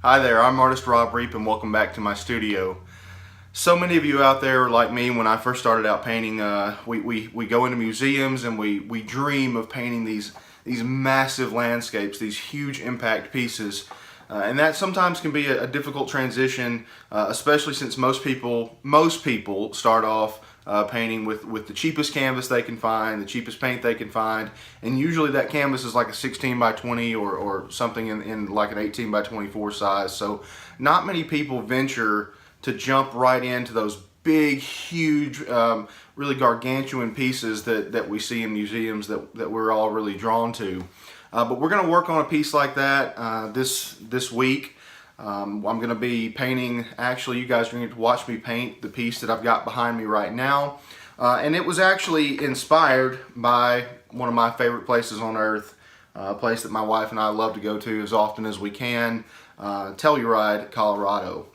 Hi there, I'm artist Rob Reep and welcome back to my studio. So many of you out there are like me. When I first started out painting, we go into museums and we dream of painting these massive landscapes, these huge impact pieces. And that sometimes can be a difficult transition, especially since most people start off painting with the cheapest canvas they can find, the cheapest paint they can find, and usually that canvas is like a 16 by 20 or something in like an 18 by 24 size. So not many people venture to jump right into those big, huge, really gargantuan pieces that we see in museums that we're all really drawn to. But we're going to work on a piece like that this week. I'm going to be painting, actually you guys are going to get to watch me paint the piece that I've got behind me right now. And it was actually inspired by one of my favorite places on earth, a place that my wife and I love to go to as often as we can, Telluride, Colorado.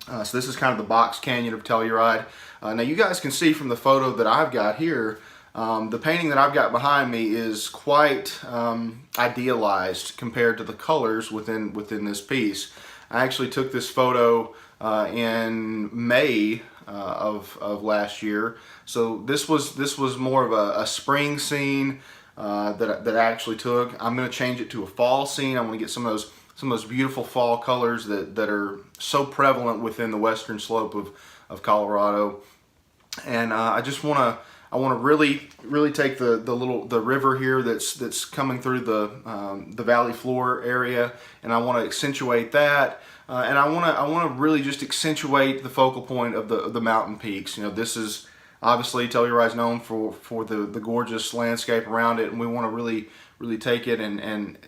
So this is kind of the box canyon of Telluride. Now you guys can see from the photo that I've got here, the painting that I've got behind me is quite idealized compared to the colors within this piece. I actually took this photo in May of last year, so this was more of a spring scene that I actually took. I'm going to change it to a fall scene. I'm going to get some of those beautiful fall colors that are so prevalent within the western slope of Colorado, and I want to really take the river here that's coming through the valley floor area, and I want to accentuate that, and I want to really just accentuate the focal point of the mountain peaks. You know, this is obviously Telluride's known for the gorgeous landscape around it, and we want to really take it and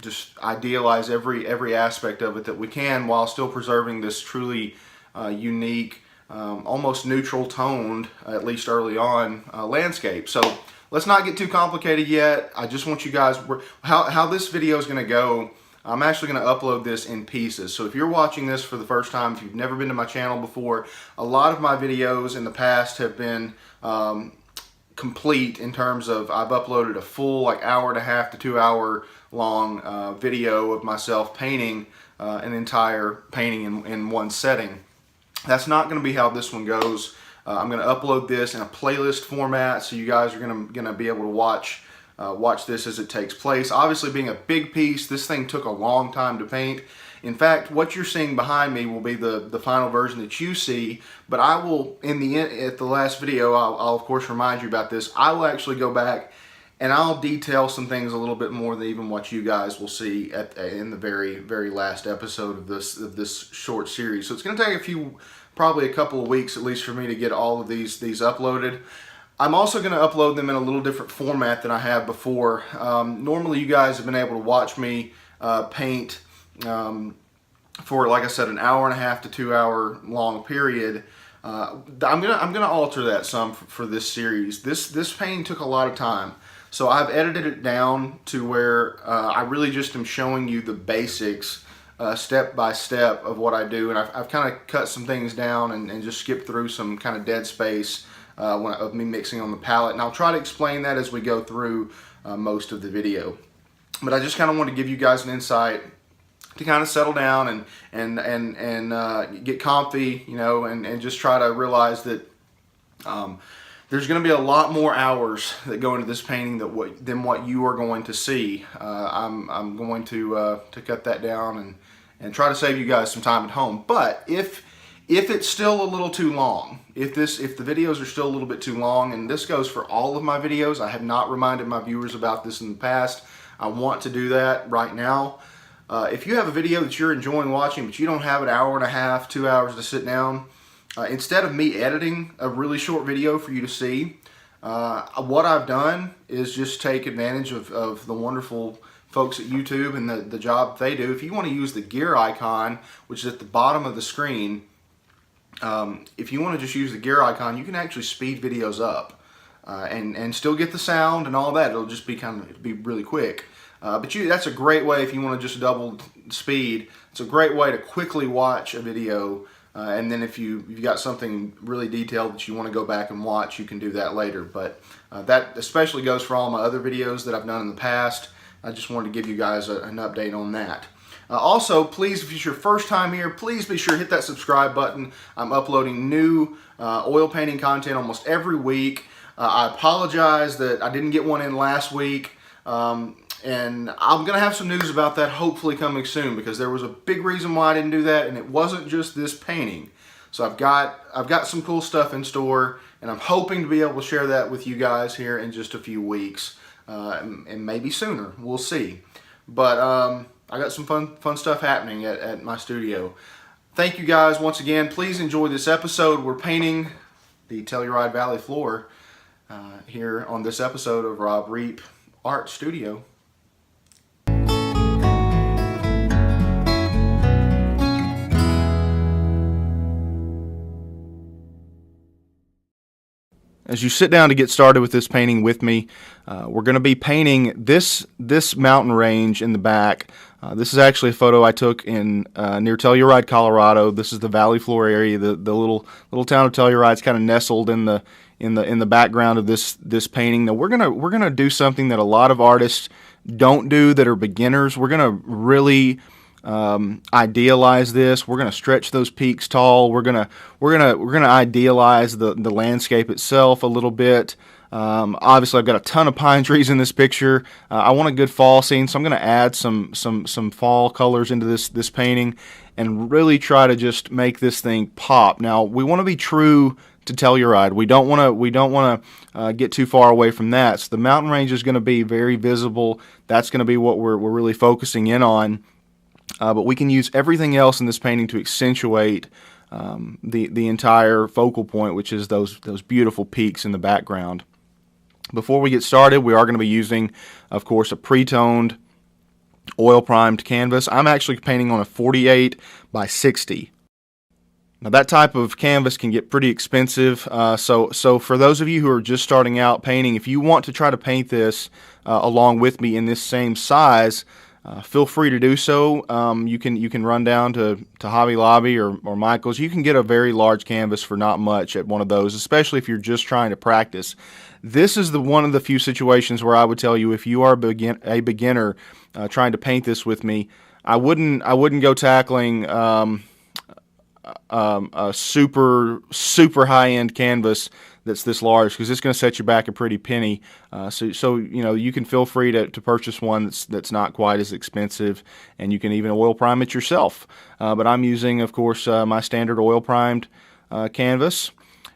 just idealize every aspect of it that we can, while still preserving this truly unique, almost neutral toned, at least early on, landscape. So let's not get too complicated yet. I just want you guys, how this video is going to go, I'm actually going to upload this in pieces. So if you're watching this for the first time, if you've never been to my channel before, a lot of my videos in the past have been complete in terms of I've uploaded a full like hour and a half to 2 hour long video of myself painting an entire painting in one setting. That's not going to be how this one goes. I'm going to upload this in a playlist format, so you guys are going to be able to watch this as it takes place. Obviously, being a big piece, this thing took a long time to paint. In fact, what you're seeing behind me will be the final version that you see, but I will, in the end, at the last video, I'll of course remind you about this. I will actually go back and I'll detail some things a little bit more than even what you guys will see in the very last episode of this short series. So it's going to take probably a couple of weeks at least for me to get all of these uploaded. I'm also going to upload them in a little different format than I have before. Normally you guys have been able to watch me paint for, like I said, an hour and a half to 2 hour long period. I'm gonna alter that some for this series. This painting took a lot of time, so I've edited it down to where I really just am showing you the basics, step by step of what I do, and I've kind of cut some things down and just skipped through some kind of dead space of me mixing on the palette, and I'll try to explain that as we go through most of the video. But I just kind of want to give you guys an insight to kind of settle down and get comfy, you know, and just try to realize that there's going to be a lot more hours that go into this painting than what you are going to see. I'm going to cut that down and try to save you guys some time at home. But if it's still a little too long, if the videos are still a little bit too long, and this goes for all of my videos, I have not reminded my viewers about this in the past. I want to do that right now. If you have a video that you're enjoying watching, but you don't have an hour and a half, 2 hours to sit down, instead of me editing a really short video for you to see, what I've done is just take advantage of the wonderful folks at YouTube and the job they do. If you want to use the gear icon, which is at the bottom of the screen, if you want to just use the gear icon, you can actually speed videos up and still get the sound and all that. It'll just be be really quick. But that's a great way if you want to just double speed. It's a great way to quickly watch a video, and then if you've got something really detailed that you want to go back and watch, you can do that later. But that especially goes for all my other videos that I've done in the past. I just wanted to give you guys an update on that. Also, please, if it's your first time here, please be sure to hit that subscribe button. I'm uploading new oil painting content almost every week. I apologize that I didn't get one in last week. And I'm going to have some news about that hopefully coming soon, because there was a big reason why I didn't do that, and it wasn't just this painting. So I've got some cool stuff in store, and I'm hoping to be able to share that with you guys here in just a few weeks, and maybe sooner. We'll see. But I got some fun stuff happening at my studio. Thank you guys once again. Please enjoy this episode. We're painting the Telluride Valley floor here on this episode of Rob Reep Art Studio. As you sit down to get started with this painting with me, we're going to be painting this mountain range in the back. This is actually a photo I took in near Telluride, Colorado. This is the valley floor area. The little town of Telluride is kind of nestled in the background of this painting. Now we're gonna do something that a lot of artists don't do that are beginners. We're gonna really idealize this. We're gonna stretch those peaks tall. We're gonna idealize the landscape itself a little bit. Obviously, I've got a ton of pine trees in this picture. I want a good fall scene, so I'm going to add some fall colors into this painting and really try to just make this thing pop. Now, we want to be true to Telluride. We don't want to get too far away from that. So the mountain range is going to be very visible. That's going to be what we're really focusing in on. But we can use everything else in this painting to accentuate the entire focal point, which is those beautiful peaks in the background. Before we get started, we are going to be using, of course, a pre-toned oil-primed canvas. I'm actually painting on a 48 by 60. Now that type of canvas can get pretty expensive, so for those of you who are just starting out painting, if you want to try to paint this along with me in this same size, feel free to do so. You can run down to Hobby Lobby or Michael's. You can get a very large canvas for not much at one of those, especially if you're just trying to practice. This is one of the few situations where I would tell you, if you are a beginner trying to paint this with me, I wouldn't go tackling a super high-end canvas that's this large, because it's going to set you back a pretty penny. So you know, you can feel free to purchase one that's not quite as expensive, and you can even oil prime it yourself. But I'm using, of course, my standard oil primed canvas.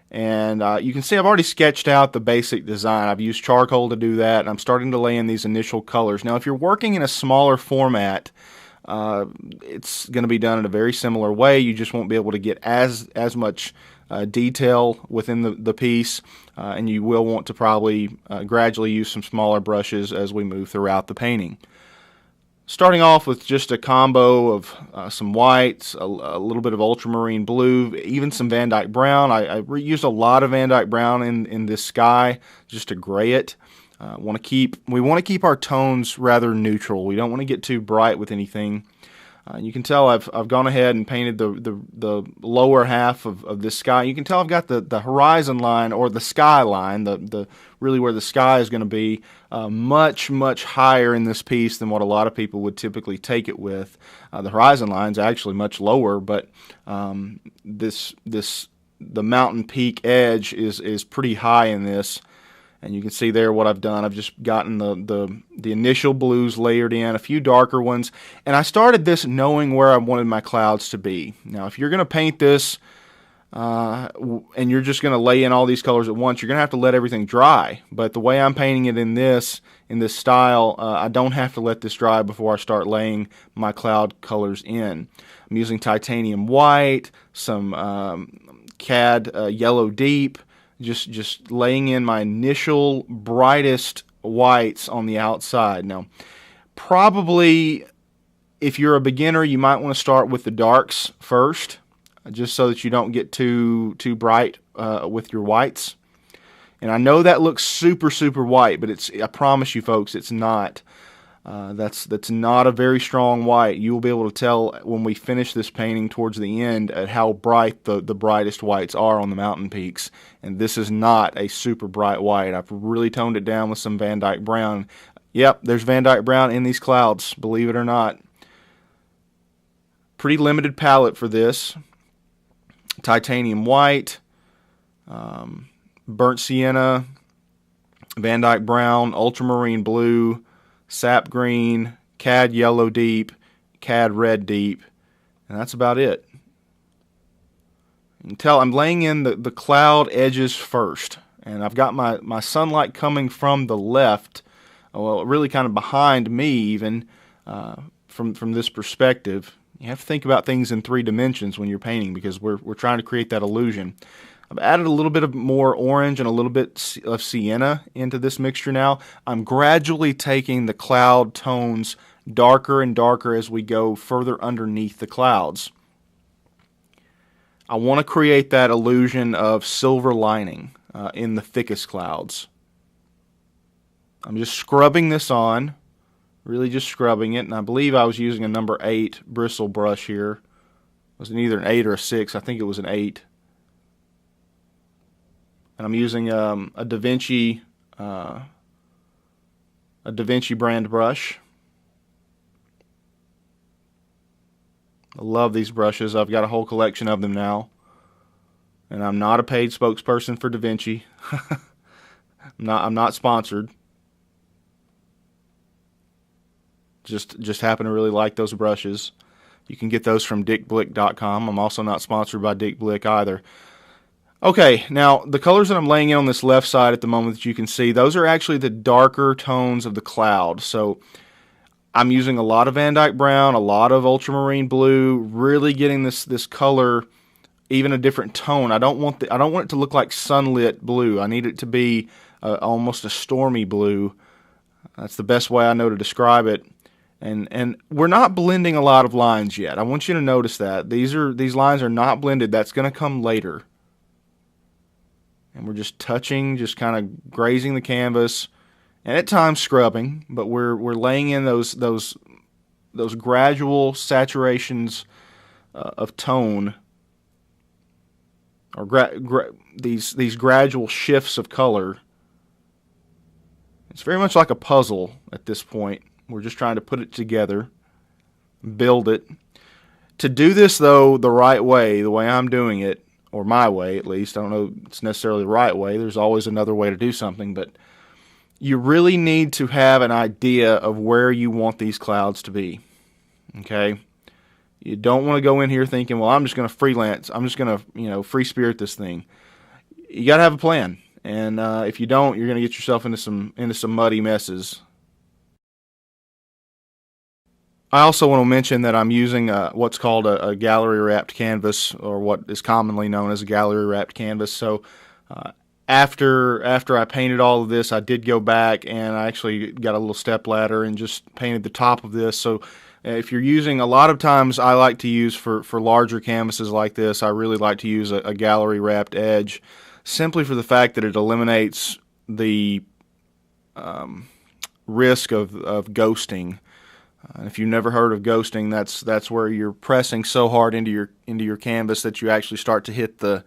And you can see I've already sketched out the basic design. I've used charcoal to do that, and I'm starting to lay in these initial colors. Now, if you're working in a smaller format, it's going to be done in a very similar way. You just won't be able to get as much detail within the piece, and you will want to probably gradually use some smaller brushes as we move throughout the painting. Starting off with just a combo of some whites, a little bit of ultramarine blue, even some Van Dyke brown. I used a lot of Van Dyke brown in this sky just to gray it. We want to keep our tones rather neutral. We don't want to get too bright with anything. You can tell I've gone ahead and painted the lower half of this sky. You can tell I've got the horizon line, or the sky line, the really where the sky is going to be, much higher in this piece than what a lot of people would typically take it with. The horizon line is actually much lower, but the mountain peak edge is pretty high in this. And you can see there what I've done. I've just gotten the initial blues layered in, a few darker ones. And I started this knowing where I wanted my clouds to be. Now, if you're going to paint this and you're just going to lay in all these colors at once, you're going to have to let everything dry. But the way I'm painting it in this style, I don't have to let this dry before I start laying my cloud colors in. I'm using titanium white, some cad yellow deep, just laying in my initial brightest whites on the outside. Now, probably if you're a beginner, you might want to start with the darks first, just so that you don't get too bright with your whites. And I know that looks super white, but I promise you folks, it's not. That's not a very strong white. You will be able to tell when we finish this painting towards the end at how bright the brightest whites are on the mountain peaks. And this is not a super bright white. I've really toned it down with some Van Dyke brown. Yep, there's Van Dyke brown in these clouds, believe it or not. Pretty limited palette for this. Titanium white, burnt sienna, Van Dyke brown, ultramarine blue, sap green, cad yellow deep, cad red deep, and that's about it. You can tell I'm laying in the cloud edges first, and I've got my sunlight coming from the left, well, really kind of behind me even, from this perspective. You have to think about things in 3 dimensions when you're painting, because we're trying to create that illusion. I've added a little bit of more orange and a little bit of sienna into this mixture now. I'm gradually taking the cloud tones darker and darker as we go further underneath the clouds. I want to create that illusion of silver lining in the thickest clouds. I'm just scrubbing this on, really just scrubbing it, and I believe I was using a number 8 bristle brush here. It was either an 8 or a 6. I think it was an 8. And I'm using a Da Vinci brand brush. I love these brushes. I've got a whole collection of them now. And I'm not a paid spokesperson for Da Vinci. I'm not sponsored. Just happen to really like those brushes. You can get those from dickblick.com. I'm also not sponsored by Dick Blick either. Okay, now the colors that I'm laying in on this left side at the moment that you can see, those are actually the darker tones of the cloud. So I'm using a lot of Van Dyke brown, a lot of ultramarine blue, really getting this color even a different tone. I don't want it to look like sunlit blue. I need it to be almost a stormy blue. That's the best way I know to describe it. And we're not blending a lot of lines yet. I want you to notice that these lines are not blended. That's going to come later. And we're just touching, just kind of grazing the canvas, and at times scrubbing, but we're laying in those gradual saturations of tone, or these gradual shifts of color. It's very much like a puzzle at this point. We're just trying to put it together, build it. To do this, though, the right way, the way I'm doing it, or my way at least, I don't know if it's necessarily the right way, there's always another way to do something, but you really need to have an idea of where you want these clouds to be, okay? You don't want to go in here thinking, well, I'm just going to freelance, I'm just going to, free spirit this thing. You got to have a plan, and if you don't, you're going to get yourself into some muddy messes. I also want to mention that I'm using what's called a gallery wrapped canvas, or what is commonly known as a gallery wrapped canvas. So after I painted all of this, I did go back and I actually got a little step ladder and just painted the top of this. So if you're using, a lot of times I like to use for larger canvases like this, I really like to use a gallery wrapped edge, simply for the fact that it eliminates the risk of ghosting. If you've never heard of ghosting, that's where you're pressing so hard into your canvas that you actually start to hit the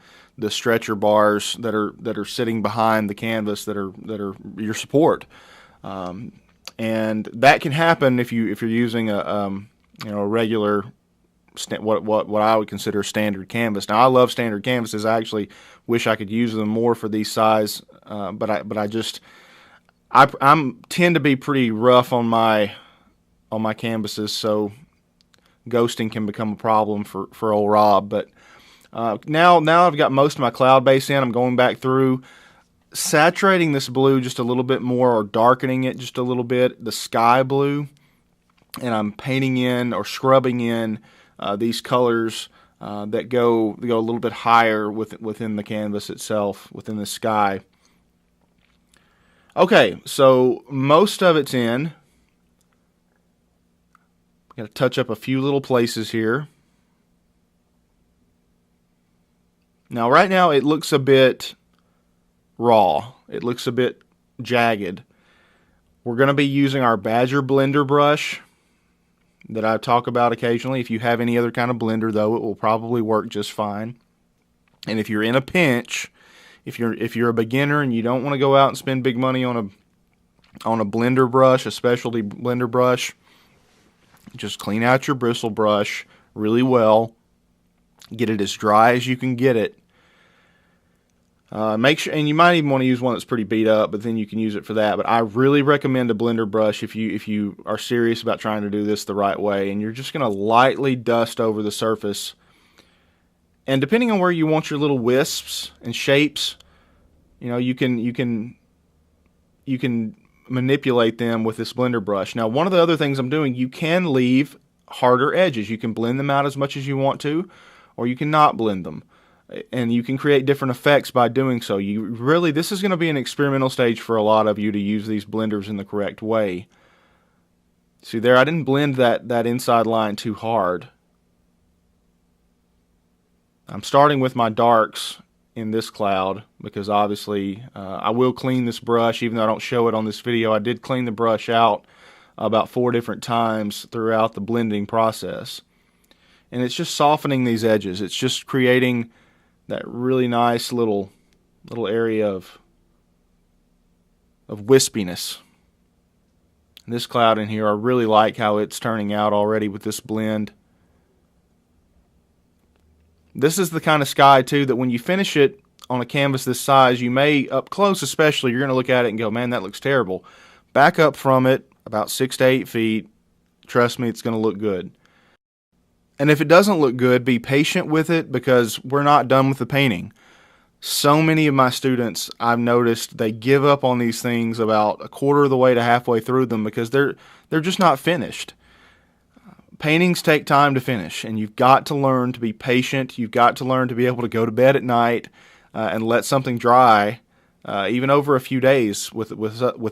stretcher bars that are sitting behind the canvas that are your support, and that can happen if you're using a regular what I would consider standard canvas. Now, I love standard canvases. I actually wish I could use them more for these size, but I tend to be pretty rough on my canvases, so ghosting can become a problem for old Rob. But now I've got most of my cloud base in. I'm going back through, saturating this blue just a little bit more, or darkening it just a little bit, the sky blue, and I'm painting in or scrubbing in these colors that go a little bit higher within the canvas itself, within the sky. Okay, so most of it's in. Got to touch up a few little places here. Now, right now, it looks a bit raw. It looks a bit jagged. We're going to be using our Badger blender brush that I talk about occasionally. If you have any other kind of blender, though, it will probably work just fine. And if you're in a pinch, if you're a beginner and you don't want to go out and spend big money on a blender brush, a specialty blender brush, just clean out your bristle brush, really well. Get it as dry as you can get it. Make sure, and you might even want to use one that's pretty beat up, but then you can use it for that. But I really recommend a blender brush if you are serious about trying to do this the right way. And you're just going to lightly dust over the surface. And depending on where you want your little wisps and shapes, you can manipulate them with this blender brush. Now, one of the other things I'm doing, you can leave harder edges. You can blend them out as much as you want to, or you can not blend them. And you can create different effects by doing so. This is going to be an experimental stage for a lot of you to use these blenders in the correct way. See there, I didn't blend that inside line too hard. I'm starting with my darks in this cloud because obviously I will clean this brush. Even though I don't show it on this video, I did clean the brush out about 4 different times throughout the blending process. And it's just softening these edges. It's just creating that really nice little area of wispiness. This cloud in here, I really like how it's turning out already with this blend. This is the kind of sky too that when you finish it on a canvas this size, you may, up close especially, you're going to look at it and go, man, that looks terrible. Back up from it about 6 to 8 feet. Trust me, it's going to look good. And if it doesn't look good, be patient with it because we're not done with the painting. So many of my students, I've noticed, they give up on these things about a quarter of the way to halfway through them because they're just not finished. Paintings take time to finish, and you've got to learn to be patient. You've got to learn to be able to go to bed at night and let something dry, even over a few days. With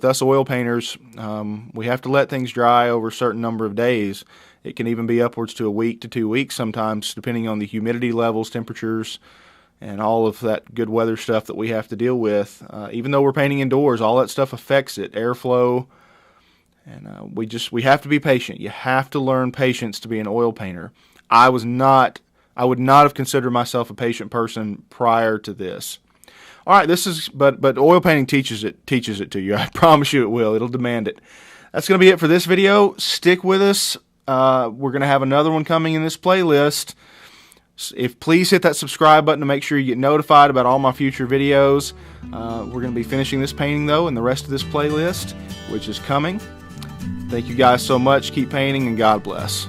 us oil painters, we have to let things dry over a certain number of days. It can even be upwards to a week to 2 weeks sometimes, depending on the humidity levels, temperatures, and all of that good weather stuff that we have to deal with. Even though we're painting indoors, all that stuff affects it, airflow, and we have to be patient. You have to learn patience to be an oil painter. I would not have considered myself a patient person prior to this. All right, but oil painting teaches it to you. I promise you it will. It'll demand it. That's going to be it for this video. Stick with us. We're going to have another one coming in this playlist. Please hit that subscribe button to make sure you get notified about all my future videos. We're going to be finishing this painting though and the rest of this playlist, which is coming. Thank you guys so much. Keep painting and God bless.